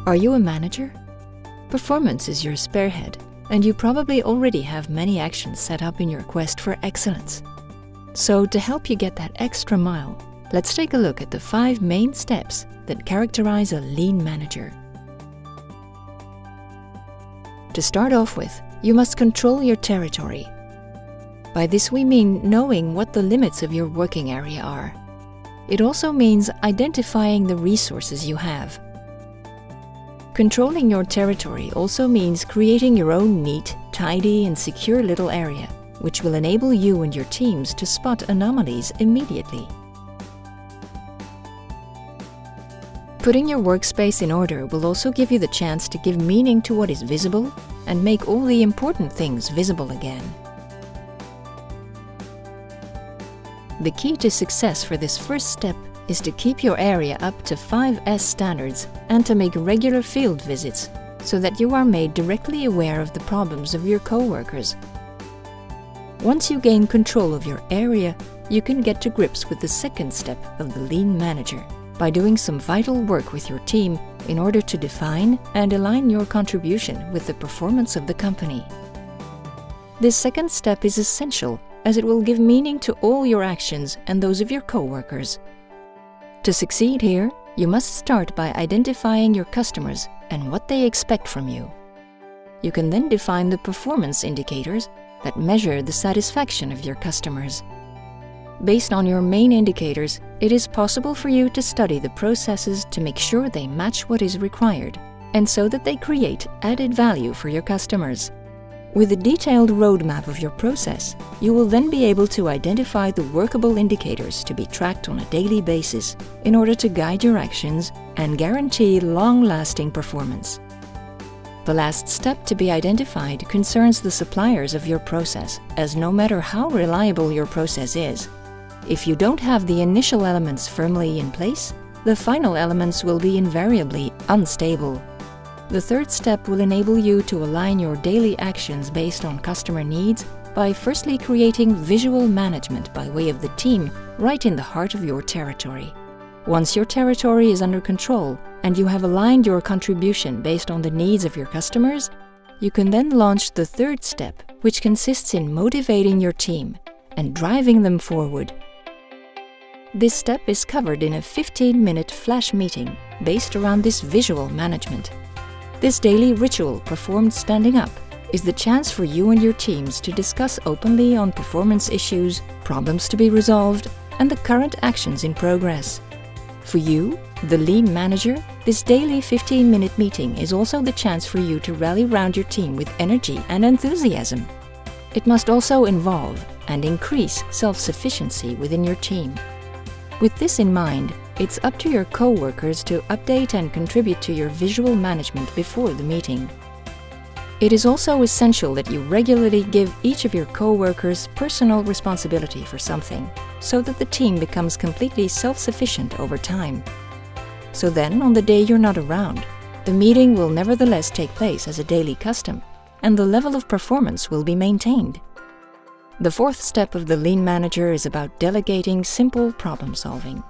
Are you a manager? Performance is your spearhead, and you probably already have many actions set up in your quest for excellence. So to help you get that extra mile, let's take a look at the 5 main steps that characterize a lean manager. To start off with, you must control your territory. By this we mean knowing what the limits of your working area are. It also means identifying the resources you have. Controlling your territory also means creating your own neat, tidy and secure little area, which will enable you and your teams to spot anomalies immediately. Putting your workspace in order will also give you the chance to give meaning to what is visible and make all the important things visible again. The key to success for this first step is to keep your area up to 5S standards and to make regular field visits so that you are made directly aware of the problems of your co-workers. Once you gain control of your area, you can get to grips with the second step of the lean manager by doing some vital work with your team in order to define and align your contribution with the performance of the company. This second step is essential as it will give meaning to all your actions and those of your co-workers. To succeed here, you must start by identifying your customers and what they expect from you. You can then define the performance indicators that measure the satisfaction of your customers. Based on your main indicators, it is possible for you to study the processes to make sure they match what is required, and so that they create added value for your customers. With a detailed roadmap of your process, you will then be able to identify the workable indicators to be tracked on a daily basis in order to guide your actions and guarantee long-lasting performance. The last step to be identified concerns the suppliers of your process, as no matter how reliable your process is, if you don't have the initial elements firmly in place, the final elements will be invariably unstable. The third step will enable you to align your daily actions based on customer needs by firstly creating visual management by way of the team right in the heart of your territory. Once your territory is under control and you have aligned your contribution based on the needs of your customers, you can then launch the third step, which consists in motivating your team and driving them forward. This step is covered in a 15-minute flash meeting based around this visual management. This daily ritual, performed standing up, is the chance for you and your teams to discuss openly on performance issues, problems to be resolved, and the current actions in progress. For you, the lean manager, this daily 15-minute meeting is also the chance for you to rally round your team with energy and enthusiasm. It must also involve and increase self-sufficiency within your team. With this in mind, it's up to your co-workers to update and contribute to your visual management before the meeting. It is also essential that you regularly give each of your co-workers personal responsibility for something, so that the team becomes completely self-sufficient over time. So then, on the day you're not around, the meeting will nevertheless take place as a daily custom, and the level of performance will be maintained. The fourth step of the lean manager is about delegating simple problem solving.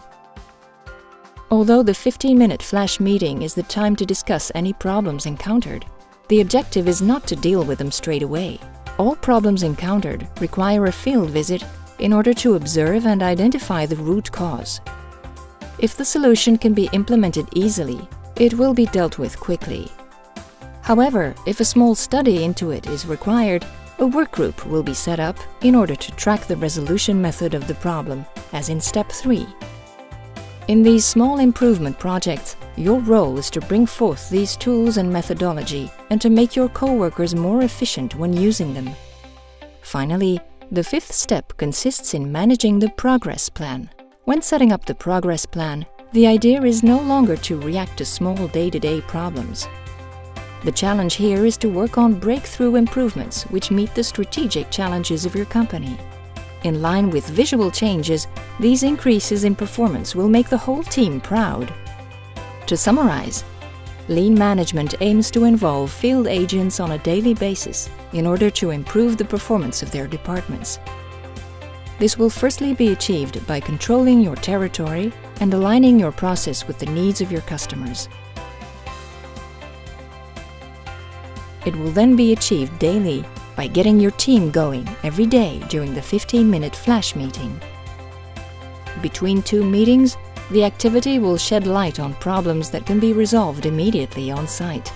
Although the 15-minute flash meeting is the time to discuss any problems encountered, the objective is not to deal with them straight away. All problems encountered require a field visit in order to observe and identify the root cause. If the solution can be implemented easily, it will be dealt with quickly. However, if a small study into it is required, a work group will be set up in order to track the resolution method of the problem, as in step 3. In these small improvement projects, your role is to bring forth these tools and methodology and to make your co-workers more efficient when using them. Finally, the fifth step consists in managing the progress plan. When setting up the progress plan, the idea is no longer to react to small day-to-day problems. The challenge here is to work on breakthrough improvements which meet the strategic challenges of your company. In line with visual changes, these increases in performance will make the whole team proud. To summarize, lean management aims to involve field agents on a daily basis in order to improve the performance of their departments. This will firstly be achieved by controlling your territory and aligning your process with the needs of your customers. It will then be achieved daily by getting your team going every day during the 15-minute flash meeting. Between two meetings, the activity will shed light on problems that can be resolved immediately on site.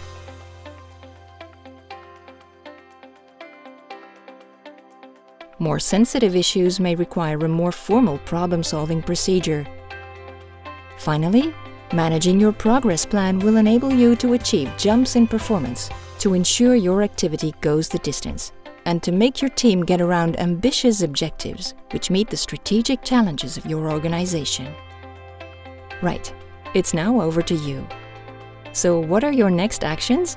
More sensitive issues may require a more formal problem-solving procedure. Finally, managing your progress plan will enable you to achieve jumps in performance to ensure your activity goes the distance and to make your team get around ambitious objectives which meet the strategic challenges of your organization. Right, it's now over to you. So what are your next actions?